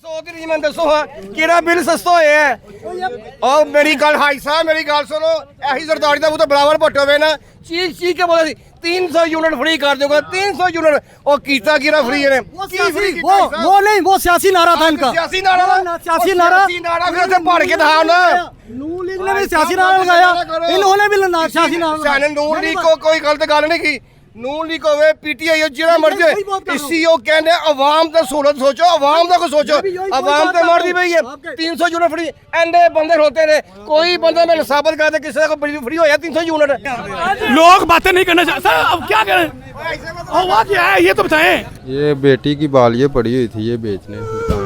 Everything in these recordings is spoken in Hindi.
100 ਦੀ ਰੀਮਨ ਦੱਸੋ ਹਾਂ ਕਿਹੜਾ ਬਿੱਲ ਸਸਤਾ ਹੋਇਆ ਹੈ ਉਹ ਮੇਰੀ ਗੱਲ ਹਾਈ ਸਾਹਿਬ ਮੇਰੀ ਗੱਲ ਸੁਣੋ ਇਹੀ ਜ਼ਰਦਾਰੀ ਦਾ ਉਹ ਤਾਂ ਬਰਾਬਰ ਪਟੋਵੇ ਨਾ ਚੀਜ਼ ਕੇ ਬੋਲਿਆ ਸੀ 300 यूनिट फ्री कर दूंगा 300 यूनिट और कीता गिरा फ्री है वो नहीं वो सियासी नारा था इनका सियासी नारा फिर उसे पढ़ के दिखाओ ना नून लीग ने भी सियासी नारा लगाया इन्होंने भी सियासी नारा नून लीग को कोई गलत गल नहीं की नून लीग होवे पीटीआई जिहड़ा मर्जी इसी ओ कहने अवाम दा सहूलत सोचो अवाम दा को सोचो अवाम ते मर्जी पई है 300 यूनिट फ्री एंडे बंदे होते ने कोई बंदा मैंने साबित कर दे किसी को फ्री होया 300 यूनिट लोग बातें नहीं करना चाहते सर अब क्या करें हुआ क्या है ये तो बताएं ये बेटी की बालियाँ पड़ी हुई थी ये बेचने दुकान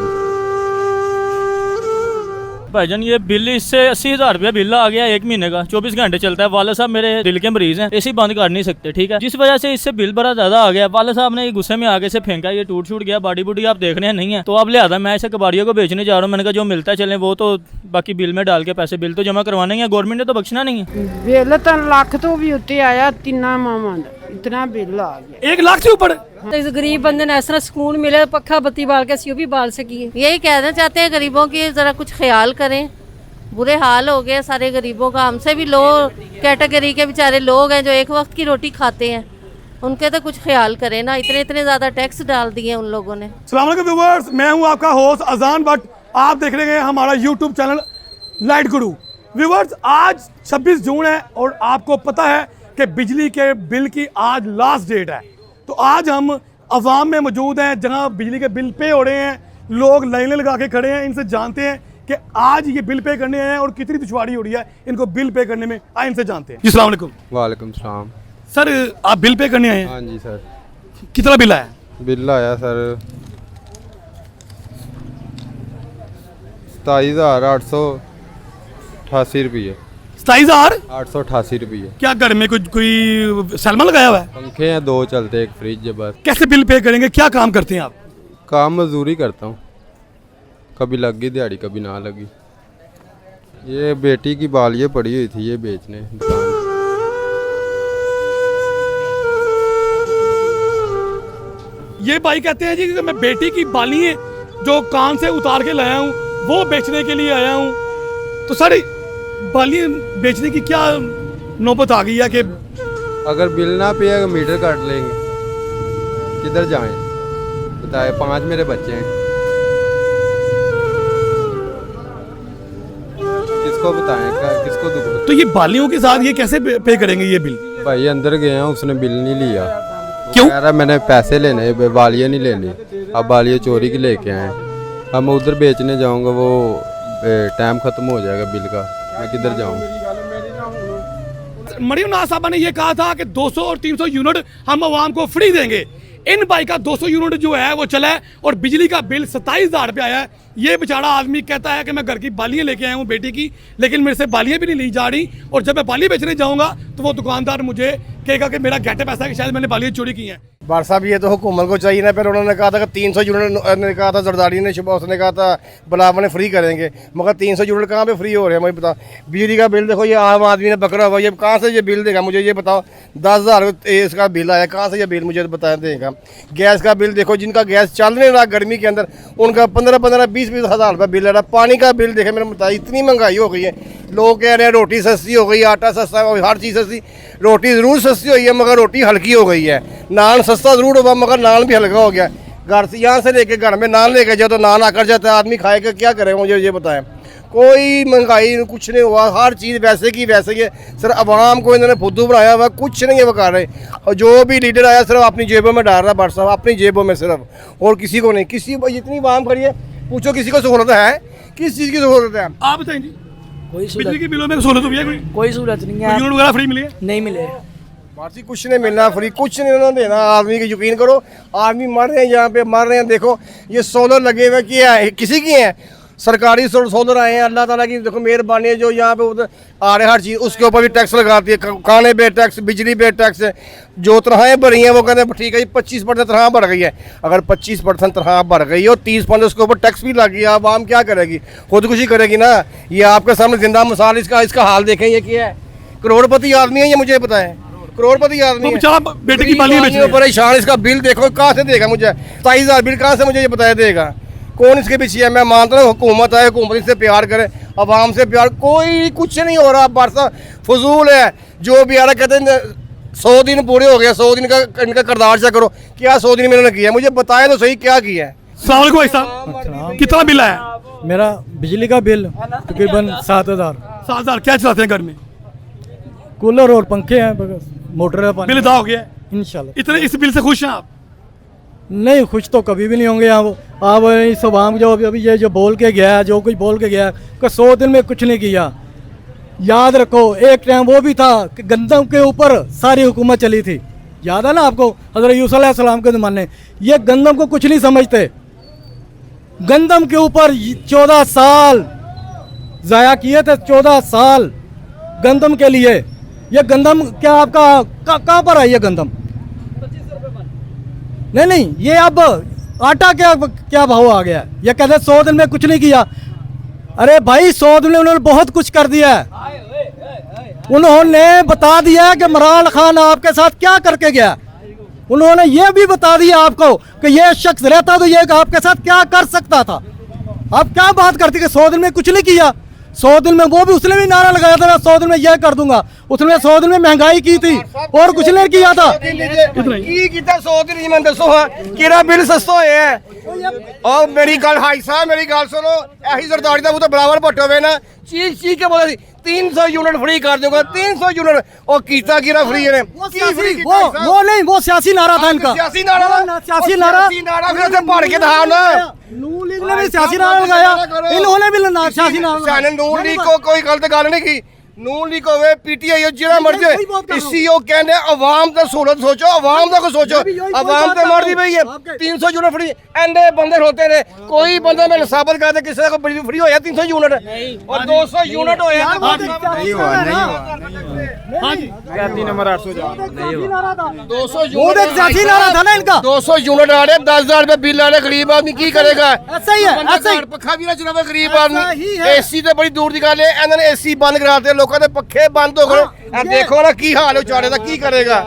भाईजान ये बिल इससे 80,000 रुपया बिल आ गया 1 महीने का 24 घंटे चलता है। वाले साहब मेरे दिल के मरीज हैं एसी बंद कर नहीं सकते ठीक है जिस वजह से इससे बिल बड़ा ज्यादा आ गया। वाले साहब ने गुस्से में आगे से फेंका ये टूट छूट गया बॉडी बूडी आप देख रहे हैं नहीं है तो अब लिहाजा मैं इसे कबाड़ियों को बेचने जा रहा हूँ। मैंने कहा जो मिलता है चले वो तो बाकी बिल में डाल के पैसे बिल तो जमा करवाने हैं गवर्नमेंट ने तो बख्शना नहीं है। बिल तो लाख तो भी उत्ते आया तिना मामा इतना बिल आ गया 1 लाख से ऊपर तो इस गरीब बंदे ने ऐसा सुकून मिले पक्का बत्ती बाल के सीओ भी बाल सकी यही कहना चाहते हैं गरीबों की जरा कुछ ख्याल करें। बुरे हाल हो गए सारे गरीबों का हमसे भी लो कैटेगरी के बेचारे लोग हैं जो एक वक्त की रोटी खाते हैं उनके तो कुछ ख्याल करें ना इतने ज़्यादा टैक्स डाल दिए उन लोगों ने। अस्सलाम वालेकुम व्यूअर्स मैं हूं आपका होस्ट अजान बट आप देख रहे हैं हमारा यूट्यूब चैनल लाइट गुरु। व्यूअर्स आज 26 जून है और आपको पता है कि बिजली के बिल की आज लास्ट डेट है तो आज हम अवाम में मौजूद हैं जहाँ बिजली के बिल पे हो रहे हैं लोग लाइनें लगा के खड़े हैं इनसे जानते हैं कि आज ये बिल पे करने हैं और कितनी दुश्वारी हो रही है इनको बिल पे करने में आए इनसे जानते हैं। जी अस्सलाम वालेकुम। वालेकुम सलाम। सर आप बिल पे करने आए हैं? हाँ जी सर। कितना बिल आया? बिल आया सर 27,888 रुपये 27,888 रुपये। क्या घर में कोई सलमा लगाया हुआ है? पंखे हैं 2 चलते एक फ्रिज है बस। कैसे बिल पे करेंगे क्या काम करते हैं आप? काम मजदूरी करता हूँ कभी लग गई दिहाड़ी कभी ना लगी। ये बेटी की बालियाँ पड़ी हुई थी ये बेचने दुकान। ये भाई कहते हैं जी कि मैं बेटी की बालियाँ जो कान से उतार के लाया हूँ वो बेचने के लिए आया हूँ तो सर बालियाँ बेचने की क्या नौबत आ गई है कि अगर बिल ना पिएगा मीटर काट लेंगे किधर जाएं बताए 5 मेरे बच्चे हैं किसको बताएं किसको दुख। तो ये बालियों के साथ ये कैसे पे करेंगे ये बिल? भाई अंदर गए हैं उसने बिल नहीं लिया क्यों? कह रहा मैंने पैसे लेने बालियाँ नहीं लेनी अब बालियाँ चोरी की लेके आए अब मैं उधर बेचने जाऊंगा वो टाइम खत्म हो जाएगा बिल का मैं किधर जाऊँ। मरियम नवाज साहबा ने ये कहा था कि 200 और 300 यूनिट हम आवाम को फ्री देंगे। इन भाई का 200 यूनिट जो है वो चला है और बिजली का बिल 27,000 रुपये आया है। ये बेचारा आदमी कहता है कि मैं घर की बालियाँ लेके आया हूँ बेटी की लेकिन मेरे से बालियाँ भी नहीं ली जा रही और जब मैं बालियाँ बेचने जाऊँगा तो वो दुकानदार मुझे कहेगा कि मेरा गेटअप ऐसा है कि शायद मैंने बालियाँ चोरी की हैं। बार साहब ये तो हुकूमत को चाहिए ना फिर उन्होंने कहा था कि 300 यूनिट ने कहा था जरदारी ने उसने कहा था बुलावा ने फ्री करेंगे मगर 300 यूनिट कहाँ पे फ्री हो रहे हैं मुझे बताओ। बिजली का बिल देखो ये आम आदमी ने पकड़ा हुआ ये कहाँ से ये बिल देगा मुझे ये बताओ 10,000 इसका बिल आया कहाँ से ये बिल मुझे बता देगा। गैस का बिल देखो जिनका गैस चल नहीं रहा गर्मी के अंदर उनका 15-20 हज़ार रुपये बिल आ रहा। पानी का बिल देखे मैंने बताया इतनी महंगाई हो गई है लोग कह रहे हैं रोटी सस्ती हो गई आटा सस्ता हो हर चीज़ सस्ती रोटी ज़रूर सस्ती हुई है मगर रोटी हल्की हो गई है। नान सस्ता ज़रूर हुआ मगर नान भी हल्का हो गया। घर से यहाँ से लेके घर में नान लेके जाओ तो नान आकर जाता है आदमी खाएगा क्या करे मुझे ये बताएं। कोई महंगाई कुछ नहीं हुआ हर चीज़ वैसे की वैसे ही है। सर अवाम को इन्होंने फुद्दू बनाया हुआ कुछ नहीं है वो कर रहे और जो भी लीडर आया सिर्फ अपनी जेबों में डाल रहा है बट साहब अपनी जेबों में सिर्फ और किसी को नहीं किसी इतनी आवाम खड़ी है पूछो किसी को सहूलत है किस चीज़ की सहूलत है आप बताएं जी। कोई बिजली के बिलों में सहूलत हुई है कोई सहूलत नहीं है यूनिट वगैरह फ्री मिली है? नहीं मिले बासी कुछ नहीं मिलना फ्री कुछ नहीं उन्होंने देना आदमी की यकीन करो आदमी मर रहे हैं यहाँ पे मर रहे हैं। देखो ये सोलर लगे हुए क्या है किसी की हैं सरकारी सोलर आए हैं अल्लाह ताला की देखो मेहरबानी है जो यहाँ पे उधर आ रहे हैं हर चीज़ उसके ऊपर भी टैक्स लगाती है खाने पे टैक्स बिजली पे टैक्स जो तनख्वाहें बढ़ी हैं वो कहते हैं ठीक है 25% तनख्वाह बढ़ गई है। अगर 25% तनख्वाह बढ़ गई और 30% उसके ऊपर टैक्स भी लग गया अब आम क्या करेगी खुदकुशी करेगी ना। ये आपके सामने जिंदा मिसाल इसका हाल देखें ये क्या है करोड़पति आदमी है ये मुझे बताएं करोड़पति आदमी बेटे की बालियाँ परेशान इसका बिल देखो कहाँ से देगा मुझे 27,000 बिल कहाँ से मुझे ये बताया देगा कौन इसके पीछे है? मैं मानता हूँ हुकूमत है, हुकूमत इससे प्यार करे, आवाम से प्यार, कोई कुछ नहीं हो रहा। बादशाह फजूल है जो भी आ रहा, कहते हैं 100 दिन पूरे हो गया, 100 दिन का इनका किरदार चेक करो, क्या 100 दिन में इन्होंने किया? मुझे बताया तो सही क्या किया है। अस्सलाम वालेकुम भाई साहब, कितना बिल आया? मेरा बिजली का बिल तकरीबन 7,000। 7,000। क्या चलाते हैं घर में? कूलर और पंखे हैं, बस मोटर है, बिल अदा हो गया है? इंशाल्लाह। इतने इस बिल से खुश हैं आप? नहीं, खुश तो कभी भी नहीं होंगे आप इस आवाम जो अभी ये जो बोल के गया है, जो कुछ बोल के गया है कि 100 दिन में कुछ नहीं किया। याद रखो एक टाइम वो भी था कि गंदम के ऊपर सारी हुकूमत चली थी, याद है ना आपको, हज़रत यूसुफ अलैहिस्सलाम के ज़माने। ये गंदम को कुछ नहीं समझते, गंदम के ऊपर 14 साल ज़ाया किए थे, 14 साल गंदम के लिए। ये गंदम क्या आपका कहाँ पर है ये गंदम? नहीं, ये अब आटा क्या भाव आ गया? ये कहते 100 दिन में कुछ नहीं किया। अरे भाई 100 दिन में उन्होंने बहुत कुछ कर दिया है। उन्होंने बता दिया कि इमरान खान आपके साथ क्या करके गया। उन्होंने ये भी बता दिया आपको कि ये शख्स रहता तो ये आपके साथ क्या कर सकता था। आप क्या बात करती कि 100 दिन में कुछ नहीं किया? 100 दिन में वो भी उसने भी नारा लगाया था, मैं 100 दिन में यह कर दूंगा। उसने 100 दिन में महंगाई की थी और कुछ नहीं किया था। की कीता 100 दिन मैं दसो हाँ केरा बिल सस्ता होया है। और मेरी गल हाई साहब मेरी गल सुनो, ऐसी सरदारी का वो तो बराबर भट्टो वे ना चीज के बोला 300 यूनिट फ्री कर दूंगा, 300 यूनिट और कीता गिरा फ्री है। वो नहीं, वो सियासी नारा था इनका, सियासी नारा सियासी नारा फिर उसे पढ़ के दिखाओ ना। नून लीग ने भी सियासी नारा लगाया, इन्होंने भी सियासी नारा लगाया। नून लीग को कोई गलत गल नहीं की, नून लीग होवे पीटीआई जिहड़ा मर्जी इसी ओ कहंदे अवाम दा सहूलत सोचो, अवाम दा को सोचो। अवाम ते मरदी पई है 300 यूनिट फ्री, एंडे बंदे होते ने कोई बंदा मैंने साबित कर दे किसी का बिजली फ्री होया 300 यूनिट और 200 यूनिट होया नहीं हुआ, नहीं हुआ। हां 33 नंबर 800 जा नहीं हुआ, 200 यूनिट सियासी नारा था ना इनका। 200 यूनिट आ रहे, 10,000 रुपए बिल आ रहे, गरीब आदमी की करेगा? ऐसा ही है, ऐसा ही पक्खा भी ना चलावे गरीब आदमी। एसी तो बड़ी दूर दी गल है, इन्होंने एसी बंद कराते, लोगों के पक्खे बंद हो गए। देखो ना की हाल उचारे दा, की करेगा?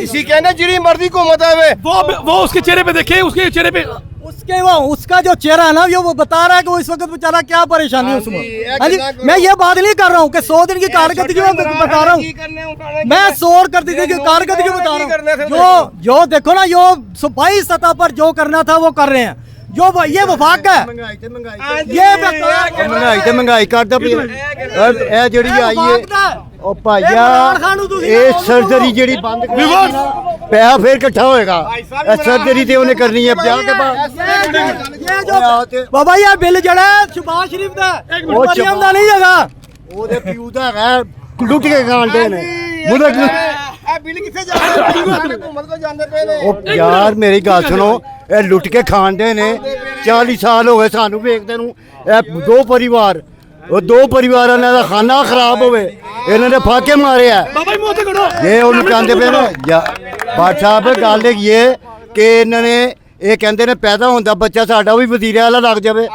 इसी कहने जिहड़ी मर्जी हुकूमत आवे वो उसके चेहरे पे देखे, उसके चेहरे पे उसका जो चेहरा है ना वो बता रहा है कि वो इस वक्त बेचारा क्या परेशानी है उसमें। हाँ जी, मैं ये बात नहीं कर रहा हूँ कि 100 दिन की कारकर्दगी मैं बता रहा हूँ, मैं 100 करदगी की कारकर्दगी बता रहा हूँ। जो देखो ना, जो सूबाई सतह पर जो करना था वो कर रहे हैं। जो ये वफाक है, ये महंगाई करदा पिया ए जेड़ी आई है ओ भाईया ए सर्जरी जेड़ी बंद पैसा फिर इकट्ठा होएगा। सर्जरी ते उन्हें करनी है 50 के बाद। बाबा ये बिल जड़ा शहबाज शरीफ दा ओ मरियम दा नहीं हैगा, ओदे पिऊ दा है, लुट के खांदे ने मुझे बिल किथे जा रहा है? हुकूमत को जांदे पे ने। ओ यार मेरी गल सुनो, ए लुट के खांदे ने। 40 साल हो गए सानू वेखदे नु। ए दो परिवार ਦਾ ਖਾਨਾ ਖਰਾਬ ਹੋਵੇ, ਇਹਨਾਂ ਨੇ ਫਾਕੇ ਮਾਰੇ ਆ। बाबा जी मुंह से करो। ਇਹ ਉਹਨੂੰ ਕਹਿੰਦੇ ਪਏ ਨੇ ਬਾਦ ਸਾਹਿਬ, ਗੱਲ ਇਹ ਕਿ ਇਹਨਾਂ ਨੇ ਇਹ ਕਹਿੰਦੇ ਨੇ ਪੈਦਾ ਹੁੰਦਾ ਬੱਚਾ ਸਾਡਾ ਵੀ ਵਜ਼ੀਰ ਆਲਾ ਲੱਗ ਜਾਵੇ।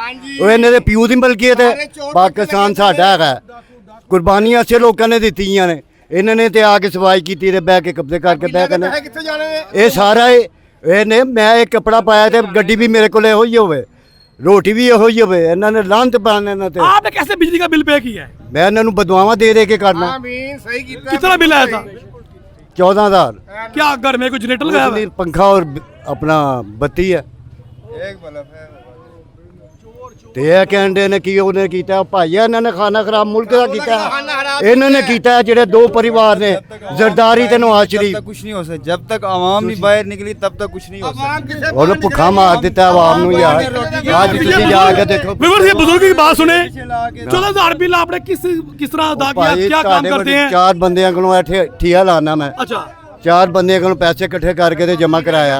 ਉਹ ਇਹਨਾਂ ਦੇ ਪਿਓ ਦੀ ਮਲਕੀਅਤ ਹੈ, ਪਾਕਿਸਤਾਨ ਸਾਡਾ ਹੈਗਾ। ਕੁਰਬਾਨੀਆਂ ਅਸੀਂ ਲੋਕਾਂ ਨੇ ਦਿੱਤੀਆਂ ਨੇ, ਇਹਨਾਂ ਨੇ ਤੇ ਆ ਕੇ ਸਵਾਈ ਕੀਤੀ ਤੇ ਬਹਿ ਕੇ ਕਬਜ਼ੇ ਕਰਕੇ ਬਹਿ ਕੇ ਕਿੱਥੇ ਜਾਣੇ ਨੇ? ਇਹ ਸਾਰਾ ਇਹ ਨੇ ਮੈਂ ਇਹ ਕੱਪੜਾ ਪਾਇਆ ਤੇ ਗੱਡੀ ਵੀ ਮੇਰੇ ਕੋਲ ਇਹੋ ਹੀ ਹੋਵੇ, रोटी भी यही होवे। इन्होंने लांत पाने ना ते आपने कैसे बिजली का बिल पे किया है? मैं इन्होंने बदवावा दे के करना। आमीन, सही कीता। कितना बिल आया था? 14,000। क्या घर में कुछ जनरेटर लगाया हुआ है? पंखा और अपना बत्ती है, एक बल्ब है। ते ਇਹ ਕਹਿੰਦੇ ਨੇ ਕੀ ਉਹਨੇ ਕੀਤਾ ਭਾਈਆ, ਇਹਨਾਂ ਨੇ ਖਾਨਾ ਖਰਾਬ ਮੁਲਕ ਦਾ ਕੀਤਾ। ਇਹਨਾਂ ਨੇ ਕੀਤਾ ਜਿਹੜੇ ਦੋ ਪਰਿਵਾਰ ਨੇ ਜ਼ਰਦਾਰੀ ਤੇ ਨਵਾਜ਼ ਸ਼ਰੀफ। कुछ नहीं हो सकता जब तक आवाम नहीं बाहर निकली, तब तक कुछ नहीं हो सकता। ਉਹਨੂੰ ਭੁੱਖਾ ਮਾਰ ਦਿੱਤਾ ਆਵਾਮ ਨੂੰ ਯਾਰ। ਅੱਜ ਤੁਸੀਂ ਜਾ ਕੇ देखो व्यूअर्स, ये बुजुर्ग की बात सुने। 14,000 बिल आपने किस तरह अदा किया? क्या काम करते हैं? 4 ਬੰਦਿਆਂ ਕੋਲੋਂ ਠੀਆ ਲਾਣਾ ਮੈਂ। अच्छा, 4 ਬੰਦਿਆਂ ਕੋਲੋਂ ਪੈਸੇ ਇਕੱਠੇ ਕਰਕੇ ਤੇ ਜਮ੍ਹਾਂ ਕਰਾਇਆ।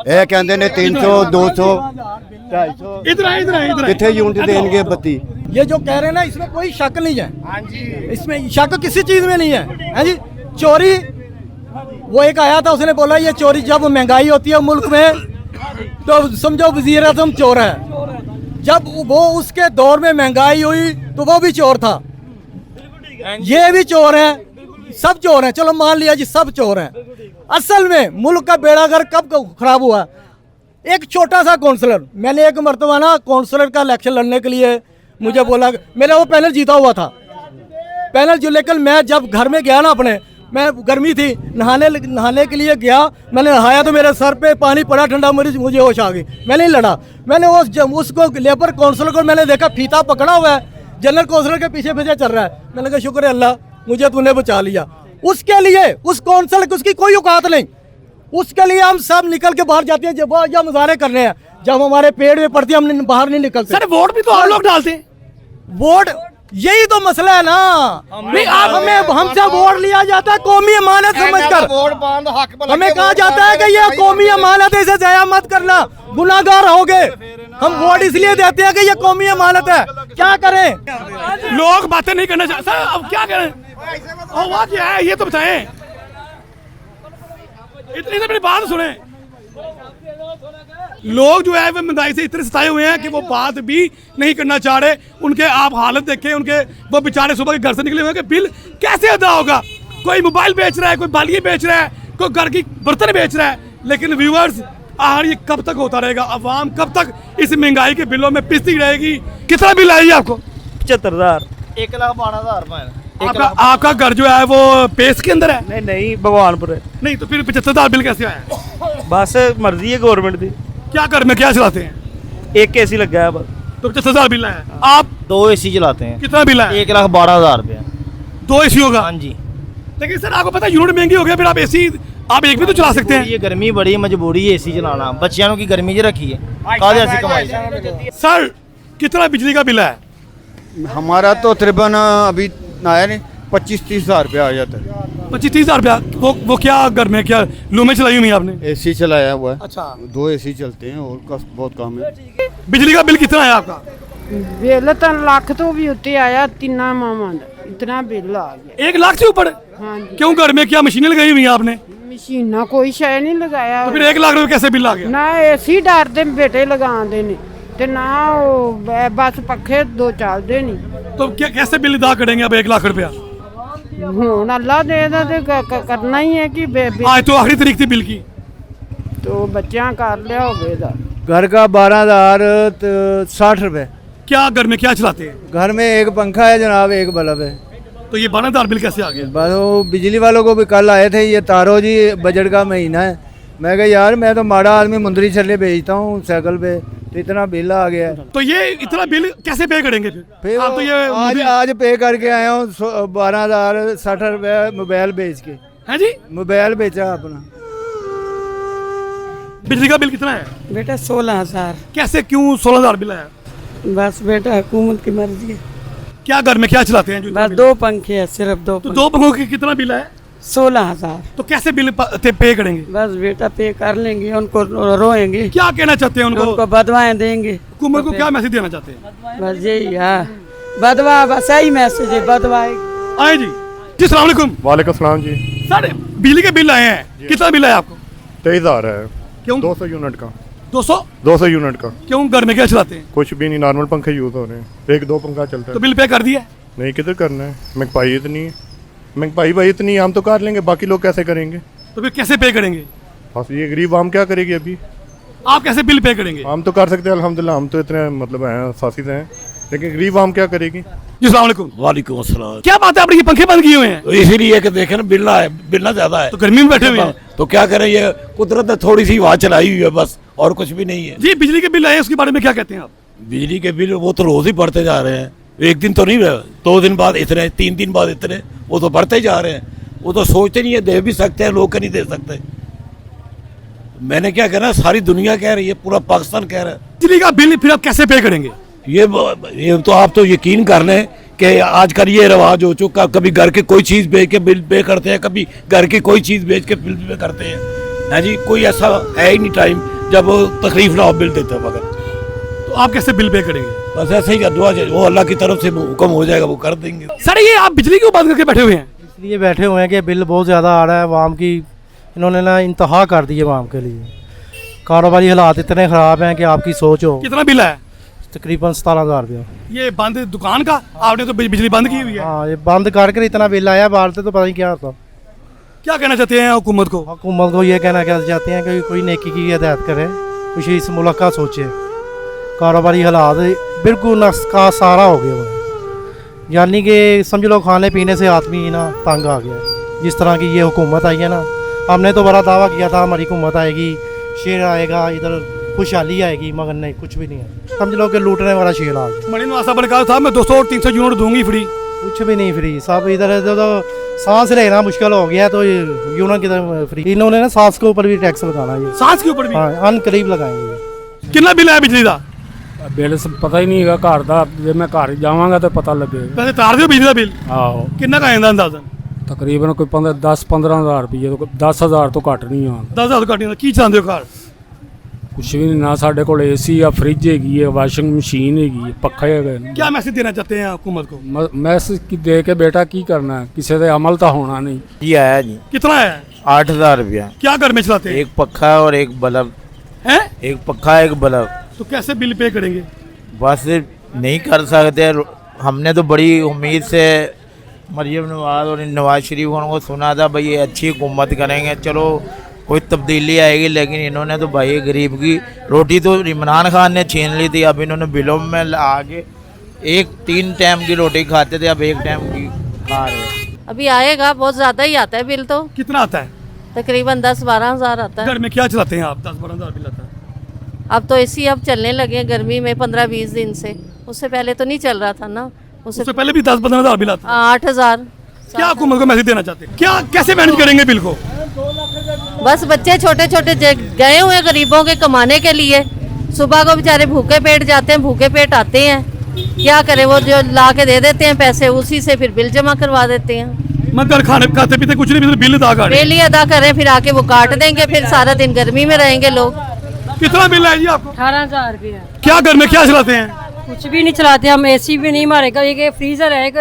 ਇਹ ਕਹਿੰਦੇ ਨੇ 300 200 250 इधर कितने यूनिट देंगे बत्ती? ये जो कह रहे हैं ना इसमें कोई शक नहीं है, इसमें शक किसी चीज में नहीं है जी। चोरी, वो एक आया था उसने बोला ये चोरी, जब महंगाई होती है मुल्क में तो समझो वजीर आज़म चोर है। जब वो उसके दौर में महंगाई हुई तो वो भी चोर था, ये भी चोर है, सब चोर हैं। चलो मान लिया जी सब चोर हैं। असल में मुल्क का बेड़ागर कब खराब हुआ? एक छोटा सा काउंसलर, मैंने एक मरतबा ना काउंसलर का इलेक्शन लड़ने के लिए मुझे बोला, मेरा वो पैनल जीता हुआ था पैनल जो, लेकिन मैं जब घर में गया ना अपने, मैं गर्मी थी, नहाने के लिए गया, मैंने नहाया तो मेरे सर पे पानी पड़ा ठंडा, मुझे होश आ गई, मैं नहीं लड़ा। मैंने उसको लेबर काउंसलर को मैंने देखा फीता पकड़ा हुआ है, जनरल काउंसलर के पीछे पीछे चल रहा है। मैंने कहा शुक्र है अल्लाह मुझे तूने बचा लिया। उसके लिए उस काउंसलर की उसकी कोई औकात नहीं, उसके लिए हम सब निकल के बाहर जाते हैं जब मुजाहरे करने हैं, जब हमारे पेड़ में पड़ती है हम बाहर नहीं निकलते। सर वोट भी तो आप लोग डालते हैं। वोट, यही तो मसला है ना, नहीं आप हमें हमसे वोट लिया जाता है कौमी अमानत समझकर, हमें कहा जाता है कि ये कौमी अमानत है, इसे जाया मत करना, गुनाहगार होगे। हम वोट इसलिए देते हैं कि ये कौमी अमानत है, क्या करें? लोग बातें नहीं करना चाहते सर, अब क्या करें? हुआ क्या है ये तो बताएं, इतनी तो मेरी बात सुने। लोग जो है वो महंगाई से इतने सताए हुए हैं कि वो बात भी नहीं करना चाह रहे। उनके आप हालत देखें, उनके वो बेचारे सुबह के घर से निकले हुए हैं कि बिल कैसे अदा होगा। कोई मोबाइल बेच रहा है, कोई बालियाँ बेच रहा है, कोई घर की बर्तन बेच रहा है, लेकिन व्यूअर्स आखिर ये कब तक होता रहेगा? अवाम कब तक इस महंगाई के बिलों में पिसती रहेगी? कितना बिल आएगी आपको? 75,000, 1,12,000 आपका घर जो है वो पेस के अंदर है? नहीं भगवानपुर है। नहीं तो फिर 75,000 बिल कैसे आया? बस मर्जी है गवर्नमेंट की। क्या घर में क्या चलाते हैं? एक एसी लगा है बस। तो 75,000 बिल आया। आप 2 एसी चलाते हैं। कितना बिल आया? 1,12,000 रुपया। 2 एसी होगा? हाँ जी। लेकिन सर आपको पता है यूनिट महंगी हो गया, फिर आप एसी आप एक भी तो चला सकते हैं। ये गर्मी बड़ी मजबूरी है एसी चलाना, बच्चियों की गर्मी जो रखी है, काफी ऐसी कमाई। सर कितना बिजली का बिल है? हमारा तो तकरीबन अभी आया नहीं 25-30 हज़ार रुपया आ जाता है। 25-30 हज़ार रुपया। वो क्या घर में क्या लूमें चलाई हुई है आपने? एसी चलाया हुआ है। अच्छा, 2 एसी चलते हैं और का बहुत काम है। बिजली का बिल कितना है आपका? बिल तो ਲੱਖ ਤੋਂ ਵੀ ਉੱਤੇ ਆਇਆ ਤਿੰਨਾਂ ਮਾਵਾਂ ਦਾ, इतना बिल आ गया। 1 लाख से ऊपर? हाँ जी। क्यों घर में क्या मशीनें लगाई हुई हैं आपने? मशीना कोई शय नहीं लगाया, तो फिर 1 लाख रुपए कैसे बिल आ गया? ना एसी डर ਦੇ ਬੇਟੇ ਲਗਾਉਂਦੇ ਨੇ ਤੇ ਨਾ ਉਹ ਬਸ ਪੱਖੇ 2 ਚੱਲਦੇ ਨਹੀਂ। तो क्या कैसे बिल अदा करेंगे अब 1 लाख रुपया? ਹੁਣ ਅੱਲਾ ਦੇ ਦਾ ਤੇ ਕਰਨਾ ਹੀ ਹੈ कि आज तो आखिरी तारीख थी बिल की। तो ਬੱਚਿਆਂ ਕਰ ਲਿਆ ਹੋਵੇ ਦਾ। घर का 12,060 रुपये। क्या घर में क्या चलाते हैं? घर में एक पंखा है जनाब, एक बल्ब है। तो ये 12,000 बिल कैसे आ गया? बस वो बिजली वालों को भी कल आए थे, ये तारो जी बजट का महीना है, मैं कहा यार मैं तो माड़ा आदमी मुंदरी छल्ले बेचता हूँ साइकिल पे, तो इतना बिल आ गया है। तो ये इतना बिल कैसे पे करेंगे फिर? आप तो ये आज पे करके आया हूँ 12,060 रुपये मोबाइल बेच के। है जी, मोबाइल बेचा अपना। बिजली का बिल कितना है? बेटा 16,000। कैसे क्यों 16,000 बिल आया? बस बेटा हुकूमत की मर्जी है। क्या घर में क्या चलाते हैं? बस 2 पंखे हैं, सिर्फ 2 तो 2 पंखों की कितना बिल है? 16,000। तो कैसे बिल पे करेंगे? बस बेटा पे कर लेंगे, उनको रोएंगे। क्या कहना चाहते हैं उनको? बदवाएं देंगे। हुकूमत को क्या मैसेज देना चाहते हैं? बस यही है, बदवा, बस यही मैसेज है, बदवाए। आए जी जी, सलाम अलैकुम। वालेकुम सलाम जी। सर बिजली के बिल आए हैं, कितना बिल आया आपको? 23,000 है। क्यों? 200 यूनिट का। 200 यूनिट का। क्यों? घर में क्या चलाते हैं? कुछ भी नहीं, नॉर्मल पंखे यूज हो रहे हैं, 1-2 पंखा चलता है। तो बिल पे कर दिया? नहीं, किधर करना है, महंगाई इतनी है, महंगाई भाई इतनी है, हम तो कर लेंगे, बाकी लोग कैसे करेंगे? तो फिर कैसे पे करेंगे? बस ये गरीब आम क्या करेगी अभी? आप कैसे बिल पे करेंगे? हम तो कर सकते हैं अल्हम्दुलिल्लाह, हम तो इतने मतलब हैं शासित हैं, लेकिन गरीब आम क्या करेगी? जी सलाम अलैकुम। वालेकुम अस्सलाम। क्या बात है, आपने ये पंखे बंद किए हुए हैं? तो इसीलिए कि देखें ना बिलना ज्यादा है, तो गर्मी में बैठे हुए हैं, तो क्या करें, ये कुदरत ने थोड़ी सी हवा चलाई हुई है बस, और कुछ भी नहीं है। जी बिजली के बिल आए, उसके बारे में क्या कहते हैं आप? बिजली के बिल वो तो रोज ही बढ़ते जा रहे हैं, एक दिन तो नहीं, 2 दिन बाद इतने, 3 दिन बाद इतने, वो तो बढ़ते जा रहे हैं। वो तो सोचते नहीं है, दे भी सकते हैं लोग, नहीं दे सकते। मैंने क्या कहना, सारी दुनिया कह रही है, पूरा पाकिस्तान कह रहा है। बिजली का बिल फिर आप कैसे पे करेंगे? ये तो आप तो यकीन कर लें कि आजकल ये रवाज हो चुका, कभी घर की कोई चीज़ बेच के बिल पे करते हैं, कभी घर की कोई चीज़ बेच के बिल पे करते हैं। है जी, कोई ऐसा है ही नहीं टाइम जब वो तकलीफ ना हो बिल देते वक्त। तो आप कैसे बिल पे करेंगे? बस ऐसे ही दुआ, वो अल्लाह की तरफ से हुक्म हो जाएगा, वो कर देंगे। सर ये आप बिजली क्यों बंद करके बैठे हुए हैं? इसलिए बैठे हुए हैं कि बिल बहुत ज़्यादा आ रहा है आवाम की, इन्होंने ना इंतहा कर दी है आवाम के लिए। कारोबारी हालात इतने ख़राब हैं कि आपकी सोच हो। कितना बिल है? तकरीबन 17,000 रुपया। ये बंद दुकान का, आपने तो बिजली बंद की हुई है। हाँ, ये बंद करके इतना बिल आया, बाहर से तो पता नहीं क्या होता। क्या कहना चाहते हैं हुकूमत को? हुकूमत को ये कहना चाहते हैं कि कोई नेकी की हिदायत करे, कुछ इस मुल्क का सोचे। कारोबारी हालात बिल्कुल नस्का सारा हो गया हुआ है, यानी कि समझ लो खाने पीने से आदमी ना तंग आ गया है। जिस तरह की ये हुकूमत आई है ना, हमने तो बड़ा दावा किया था हमारी हुकूमत आएगी, शेर आएगा, इधर खुशहाली आएगी, मगर नहीं, कुछ भी नहीं है। समझ लो कि लूटने वाला शेर आ गया। मणि निवास साहब ने कहा था मैं 200 और 300 यूनिट दूंगी फ्री, कुछ भी नहीं फ्री। सब इधर तो सांस लेना मुश्किल हो गया, तो यूनिट किधर फ्री। इन्होंने ना सांस के ऊपर भी टैक्स लगाना है, सांस के ऊपर भी। हाँ, अनकरीब लगाएंगे। कितना बिल है बिजली का? बिल पता ही नहीं है घर का, जब मैं घर जावांगा तो पता लगेगा। पैसे तार दियो बिजली का बिल? आहो। कितना का आंदा अंदाजन? तकरीबन कोई 10-15 हज़ार रुपये, तो 10,000 तो घट नहीं आंदा। 10,000 तो घट नहीं। की चलाते हो घर? कुछ भी नहीं ना, साढ़े को AC या फ्रिज हैगी है, वाशिंग मशीन हैगी, पक्खा है। क्या मैसेज देना चाहते हैं हुकूमत को? मैसेज की दे के बेटा की करना है, किसी से अमल तो होना नहीं। जी आया जी। कितना है? 8,000 रुपया। क्या घर में चलाते हैं? एक पक्खा और एक बल्ब है। एक पक्खा एक बल्ब। तो कैसे बिल पे करेंगे? बस नहीं कर सकते। हमने तो बड़ी उम्मीद से मरियम नवाज और नवाज शरीफ को सुना था भाई ये अच्छी हुकूमत करेंगे, चलो कोई तब्दीली आएगी, लेकिन इन्होंने तो भाई गरीब की रोटी तो इमरान खान ने छीन ली थी। अब इन्होंने बिलों में आगे 3 टाइम की रोटी खाते थे, अब 1 टाइम की खा रहे हैं। अभी आएगा, बहुत ज़्यादा ही आता है बिल। तो कितना आता है? तकरीबन 10-12 हज़ार आता है। घर में क्या चलाते हैं आप? 10-12 हज़ार बिल आता है। अब तो AC अब चलने लगे हैं गर्मी में 15-20 दिन से, उससे पहले तो नहीं चल रहा था ना। उससे पहले भी 10-15 हज़ार बिल आता है। 8,000। क्या हुकूमत को मैसेज देना चाहते हैं? क्या कैसे मैनेज करेंगे बिल को? बस बच्चे छोटे छोटे गए हुए गरीबों के कमाने के लिए, सुबह को बेचारे भूखे पेट जाते हैं, भूखे पेट आते हैं, क्या करें, वो जो ला के दे देते हैं पैसे, उसी से फिर बिल जमा करवा देते हैं। मगर खाते पीते कुछ नहीं, बिल अदा करें। बिल ही अदा करें, फिर आके वो काट देंगे, फिर सारा दिन गर्मी में रहेंगे लोग। कितना बिल है जी आपको? 18,000 रुपया। क्या घर में क्या चलाते हैं? कुछ भी नहीं चलाते हम। AC भी नहीं, हमारे का एक फ्रीजर है, एक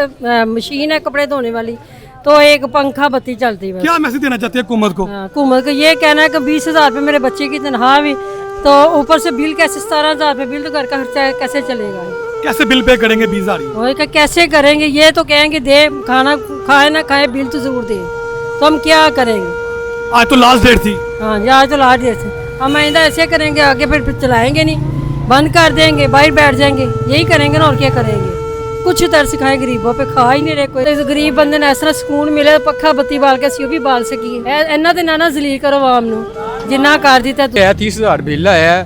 मशीन है कपड़े धोने वाली, तो एक पंखा बत्ती चलती है। क्या मैसेज देना चाहते हैं हुकूमत को? हुकूमत को ये कहना है कि 20,000 रुपये मेरे बच्चे की तनख्वाह भी, तो ऊपर से बिल कैसे 17,000 रुपये बिल, तो घर का खर्चा कैसे चलेगा? कैसे बिल पे करेंगे 20,000? कैसे करेंगे? ये तो कहेंगे दे, खाना खाए ना खाए बिल तो जरूर दे, तो हम क्या करेंगे? आज तो लास्ट डेट थी। हाँ जी, आज तो लास्ट डेट थी। हम आइंदा ऐसे करेंगे, आगे फिर चलाएंगे नहीं, बंद कर देंगे, बाहर बैठ जाएंगे, यही करेंगे ना, और क्या करेंगे? कुछ तरस खाए गरीबों पे, खा ही नहीं रहे कोई। तो गरीब बंदे ने इस तरह सुकून मिले, पक्खा बत्ती बाल के ਅਸੀਂ ਵੀ ਬਾਲ ਸਕੀਏ। ਇਹਨਾਂ ਦੇ ਨਾ ਜ਼ਲੀਲ ਕਰੋ ਆਵਾਮ ਨੂੰ, जिन्ना कर दिता। 30,000 बिल है,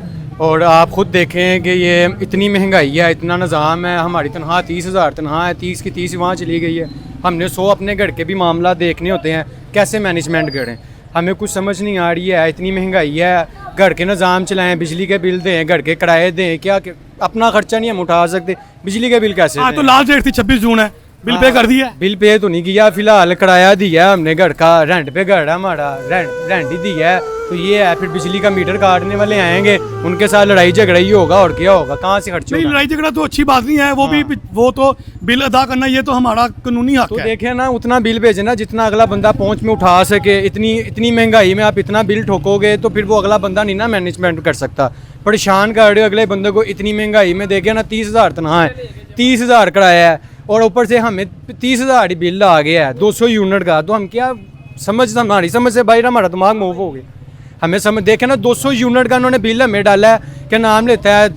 और आप खुद देखें कि ये इतनी महंगाई है, इतना निज़ाम है। हमारी तनख्वाह 30,000 तनख्वाह है, 30 की 30 वहाँ चली गई है। हमने 100 अपने घर के भी मामला देखने होते हैं, कैसे मैनेजमेंट करें? हमें कुछ समझ नहीं आ रही है। इतनी महंगाई है, घर के निज़ाम चलाएं, बिजली के बिल दें, घर के किराए दें, क्या अपना खर्चा नहीं हम उठा सकते, बिजली के बिल कैसे? आज तो लास्ट डेट थी, 26 जून है। बिल पे कर दिया? बिल पे तो नहीं किया, फिलहाल किराया दिया हमने घर का, रेंट पे घर है हमारा, रेंट ही दिया है। तो ये है, फिर बिजली का मीटर काटने वाले आएंगे, उनके साथ लड़ाई झगड़ा ही होगा, और क्या होगा? कहाँ से खर्च होगा? लड़ाई झगड़ा तो अच्छी बात नहीं है, वो भी वो तो बिल अदा करना, ये तो हमारा कानूनी हक है। तो देखें ना, उतना बिल भेजना जितना अगला बंदा पहुँच में उठा सके। इतनी महंगाई में आप इतना बिल ठोकोगे तो फिर वो अगला बंदा नहीं ना मैनेजमेंट कर सकता। परेशान कर रहे हो अगले बंदे को। इतनी महंगाई में देखे ना, 30,000 तनख्वाह है, 30,000 किराया है, और ऊपर से हमें 30,000 ही बिल आ गया है 200 यूनिट का। तो हम क्या हमारी समझ से बाहर हमारा दिमाग मूव हो गया। हमें समझ देखे ना, 200 यूनिट का उन्होंने बिल हमें डाला है, क्या नाम लेता है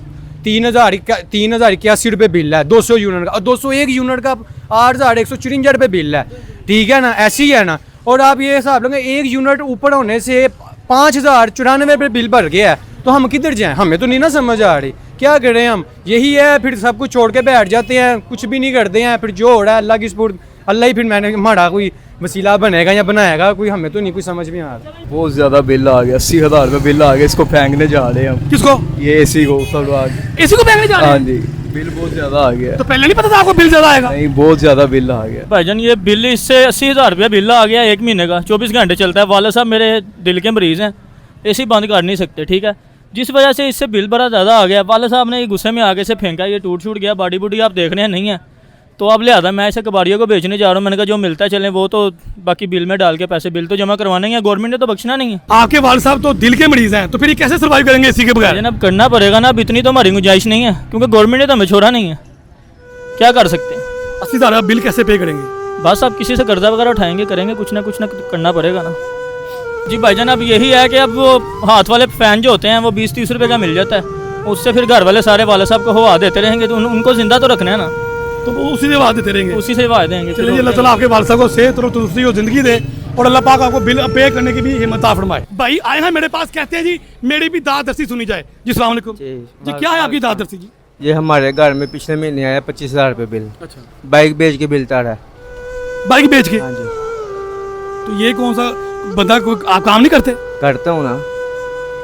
3,081 रुपये बिल है 200 यूनिट का, और 201 यूनिट का 8,154 रुपये बिल है। ठीक है ना, ऐसी है ना। और आप ये हिसाब लगे, 1 यूनिट ऊपर होने से 5,094 रुपये बिल भर गया है, तो हम किधर जाएं? हमें तो नहीं ना समझ आ रही, क्या करें हम? यही है, फिर सब कुछ छोड़ के बैठ जाते हैं, कुछ भी नहीं करते हैं। फिर जो हो रहा है अल्लाह की सपुर्द, अल्लाह ही फिर मैंने हमारा कोई वसीला बनेगा या बनाएगा कोई, हमें तो नहीं कुछ समझ में आ रहा। बहुत ज़्यादा बिल आ गया, 80,000 रुपये बिल आ गया, इसको फेंकने जा रहे हैं हम। किसको? ये AC को। सब AC को फेंकने जा रहे हैं? हाँ जी, बिल बहुत ज़्यादा आ गया। तो पहले नहीं पता था आपको बिल ज़्यादा आएगा? नहीं, बहुत ज़्यादा बिल आ गया भाईजान। ये बिल इससे 80,000 रुपया बिल आ गया 1 महीने का, 24 घंटे चलता है। वाले साहब मेरे दिल के मरीज़ हैं, AC बंद कर नहीं सकते। ठीक है, जिस वजह से इससे बिल बड़ा ज़्यादा आ गया। वाले साहब ने गुस्से में आगे से फेंका, ये टूट गया, बॉडी बूडी आप देख रहे हैं नहीं है। तो अब लिहाजा मैं इसे कबाड़ियों को बेचने जा रहा हूँ। मैंने कहा जो मिलता है चलें, वो तो बाकी बिल में डाल के पैसे बिल तो जमा करवाने हैं, गवर्नमेंट ने तो बख्शना नहीं है। आपके वाल साहब तो दिल के मरीज हैं, तो फिर ये कैसे सर्वाइव करेंगे AC के बगैर? अब करना पड़ेगा ना, अब इतनी तो हमारी गुंजाइश नहीं है, क्योंकि गवर्नमेंट ने तो हमें छोड़ा नहीं है, क्या कर सकते हैं? 80,000 बिल कैसे पे करेंगे? बस आप किसी से कर्जा वगैरह उठाएंगे, करेंगे, कुछ ना करना पड़ेगा ना। जी भाईजान, अब यही है कि अब वो हाथ वाले फैन जो होते हैं वो 20-30 रुपए का मिल जाता है, उससे फिर घर वाले सारे वाले साहब को हवा देते रहेंगे, तो उनको जिंदा तो रखना है ना, तो वो उसी से वाद देते रहेंगे, उसी से हवा देंगे। चलिए अल्लाह ताला आपके वालिद साहब को सेहत और तंदुरुस्ती और जिंदगी दे और अल्लाह पाक आपको बिल पे करने की भी हिम्मत अता फरमाए। भाई आए हैं मेरे पास, कहते हैं जी मेरी भी दाद दरसी सुनी जाए। जी अस्सलाम वालेकुम जी, क्या है आपकी दाद दरसी जी? ये हमारे घर में पिछले महीने आया 25,000 रुपये बिल। अच्छा, बाइक बेच के बिल तारा है। बाइक बेच के? हाँ जी। तो ये कौन सा बंदा, कोई आप काम नहीं करते? करता हूँ ना।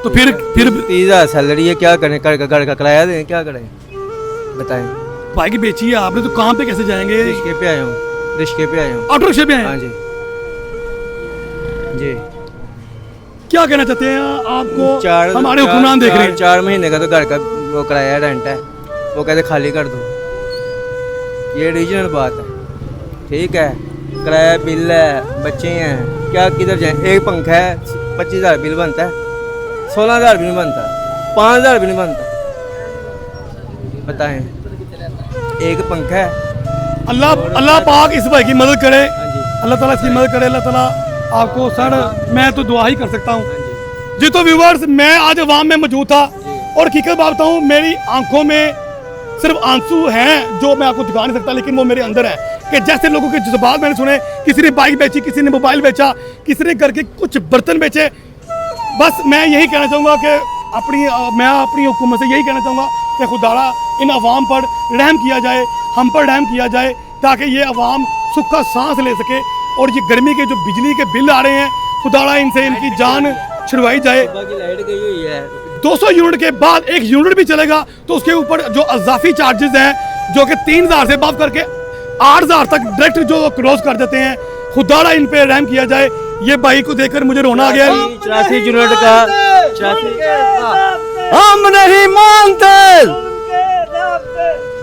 तो फिर 30,000 सैलरी है, क्या करें? घर का किराया दें, क्या करें बताएं? बाइक बेची है आपने, तो काम पे कैसे जाएंगे? रिश्के पे आया हूँ, रिश्के पे आया हूँ। ऑटो रिक्शे पे आए? हाँ जी जी। क्या कहना चाहते हैं आपको? हमारे हुक्मरान देख रहे हैं। 4 महीने का तो घर का वो किराया रेंट है, वो कहते खाली कर दो। ये रीजनल बात है, ठीक है? किराया बिल है, बच्चे हैं, क्या किधर जाए? एक पंखा है 25,000 बिल बनता है, 16,000 बिल बनता है, 5,000 बिल बनता है, बताएं? एक पंखा है। अल्लाह पाक इस भाई की मदद करे, अल्लाह ताला इसकी मदद करे, अल्लाह ताला आपको सर, मैं तो दुआ ही कर सकता हूँ जी। तो व्यूवर्स, मैं आज अवाम में मौजूद था और हकीकत बात बताऊँ, मेरी आंखों में सिर्फ आंसू हैं जो मैं आपको दिखा नहीं सकता, लेकिन वो मेरे अंदर है कि जैसे लोगों के जज्बात मैंने सुने, किसी ने बाइक बेची, किसी ने मोबाइल बेचा, किसी ने घर के कुछ बर्तन बेचे। बस मैं यही कहना चाहूँगा कि मैं अपनी हुकूमत से यही कहना चाहूँगा कि खुदारा इन अवाम पर रहम किया जाए, हम पर रहम किया जाए, ताकि ये अवाम सुख का सांस ले सके। और ये गर्मी के जो बिजली के बिल आ रहे हैं, खुदारा इनसे इनकी जान छुड़वाई जाए। 200 यूनिट के बाद 1 यूनिट भी चलेगा तो उसके ऊपर जो अजाफी चार्जेस हैं, जो कि 3,000 से माफ करके 8,000 तक डायरेक्ट जो क्रॉस कर देते हैं, खुदारा इन पे रहम किया जाए। ये भाई को देखकर मुझे रोना आ गया। 84 यूनिट का हम नहीं मानते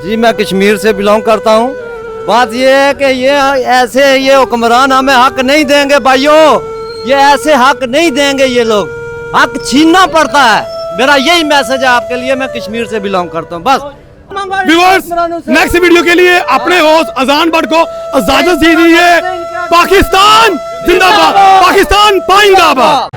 जी। मैं कश्मीर से बिलोंग करता हूँ। बात ये है कि ये हुक्मरान हमें हक नहीं देंगे भाइयों, ये ऐसे हक नहीं देंगे, ये लोग हक छीनना पड़ता है। मेरा यही मैसेज है आपके लिए, मैं कश्मीर से बिलोंग करता हूँ। बस व्यूअर्स, नेक्स्ट वीडियो के लिए अपने होस्ट अजान भट्ट को इजाजत दीजिए। पाकिस्तान जिंदाबाद, पाकिस्तान पाइंदाबाद।